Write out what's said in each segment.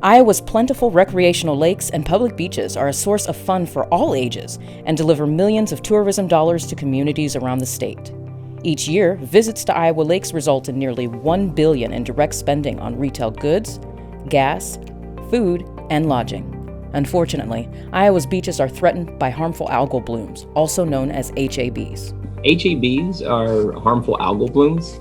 Iowa's plentiful recreational lakes and public beaches are a source of fun for all ages and deliver millions of tourism dollars to communities around the state. Each year, visits to Iowa lakes result in nearly $1 billion in direct spending on retail goods, gas, food, and lodging. Unfortunately, Iowa's beaches are threatened by harmful algal blooms, also known as HABs. HABs are harmful algal blooms.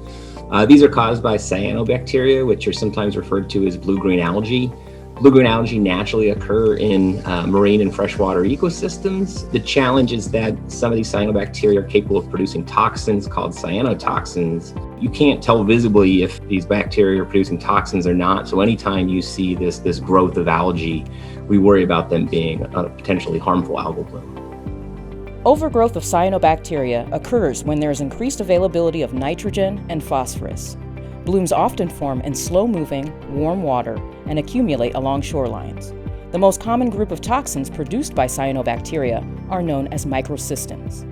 These are caused by cyanobacteria, which are sometimes referred to as blue-green algae. Blue-green algae naturally occur in marine and freshwater ecosystems. The challenge is that some of these cyanobacteria are capable of producing toxins called cyanotoxins. You can't tell visibly if these bacteria are producing toxins or not, so anytime you see this growth of algae, we worry about them being a potentially harmful algal bloom. Overgrowth of cyanobacteria occurs when there is increased availability of nitrogen and phosphorus. Blooms often form in slow-moving, warm water and accumulate along shorelines. The most common group of toxins produced by cyanobacteria are known as microcystins.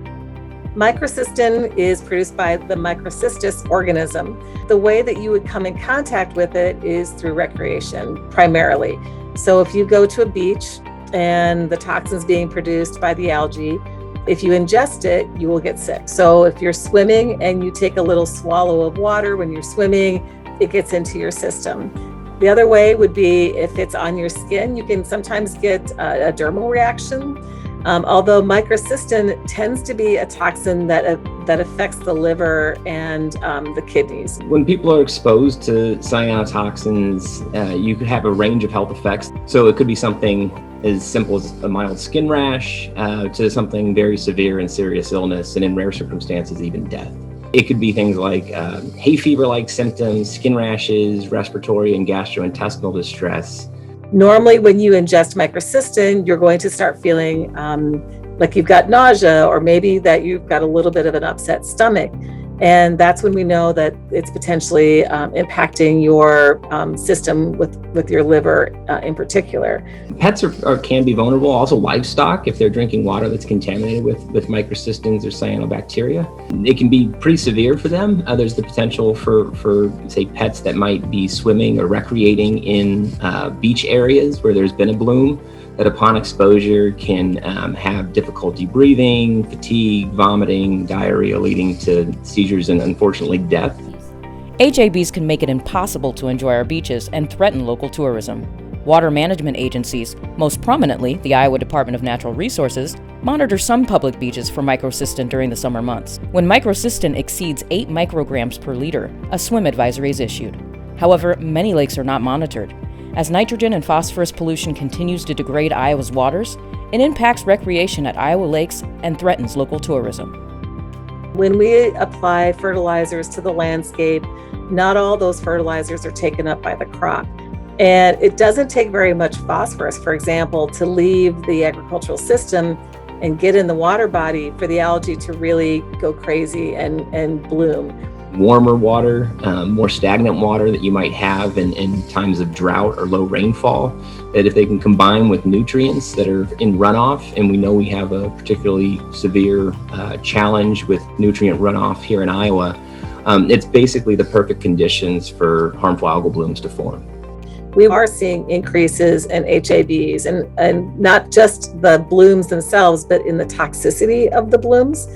Microcystin is produced by the Microcystis organism. The way that you would come in contact with it is through recreation, primarily. So if you go to a beach and the toxins being produced by the algae, if you ingest it, you will get sick. So if you're swimming and you take a little swallow of water when you're swimming, it gets into your system. The other way would be if it's on your skin, you can sometimes get a dermal reaction. Although microcystin tends to be a toxin that affects the liver and the kidneys. When people are exposed to cyanotoxins, you could have a range of health effects. So it could be something as simple as a mild skin rash to something very severe and serious illness, and in rare circumstances, even death. It could be things like hay fever-like symptoms, skin rashes, respiratory and gastrointestinal distress. Normally, when you ingest microcystin, you're going to start feeling like you've got nausea, or maybe that you've got a little bit of an upset stomach. And that's when we know that it's potentially impacting your system with your liver in particular. Pets can be vulnerable, also livestock, if they're drinking water that's contaminated with microcystins or cyanobacteria. It can be pretty severe for them. There's the potential for, say, pets that might be swimming or recreating in beach areas where there's been a bloom, that upon exposure can have difficulty breathing, fatigue, vomiting, diarrhea, leading to seizures and unfortunately death. HABs can make it impossible to enjoy our beaches and threaten local tourism. Water management agencies, most prominently the Iowa Department of Natural Resources, monitor some public beaches for microcystin during the summer months. When microcystin exceeds 8 micrograms per liter, a swim advisory is issued. However, many lakes are not monitored. As nitrogen and phosphorus pollution continues to degrade Iowa's waters, it impacts recreation at Iowa lakes and threatens local tourism. When we apply fertilizers to the landscape, not all those fertilizers are taken up by the crop. And it doesn't take very much phosphorus, for example, to leave the agricultural system and get in the water body for the algae to really go crazy and bloom. Warmer water, more stagnant water that you might have in times of drought or low rainfall, that if they can combine with nutrients that are in runoff, and we know we have a particularly severe challenge with nutrient runoff here in Iowa, it's basically the perfect conditions for harmful algal blooms to form. We are seeing increases in HABs, and not just the blooms themselves, but in the toxicity of the blooms.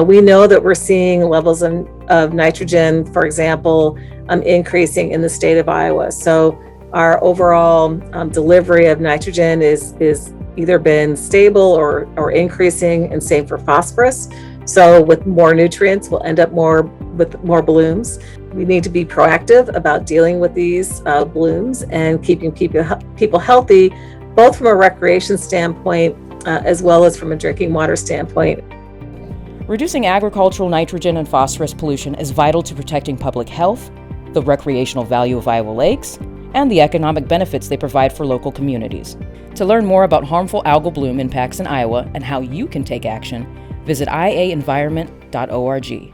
We know that we're seeing levels of nitrogen, for example, increasing in the state of Iowa. So our overall delivery of nitrogen is either been stable or increasing, and same for phosphorus. So with more nutrients, we'll end up with more blooms. We need to be proactive about dealing with these blooms and keeping people healthy, both from a recreation standpoint as well as from a drinking water standpoint. Reducing agricultural nitrogen and phosphorus pollution is vital to protecting public health, the recreational value of Iowa lakes, and the economic benefits they provide for local communities. To learn more about harmful algal bloom impacts in Iowa and how you can take action, visit iaenvironment.org.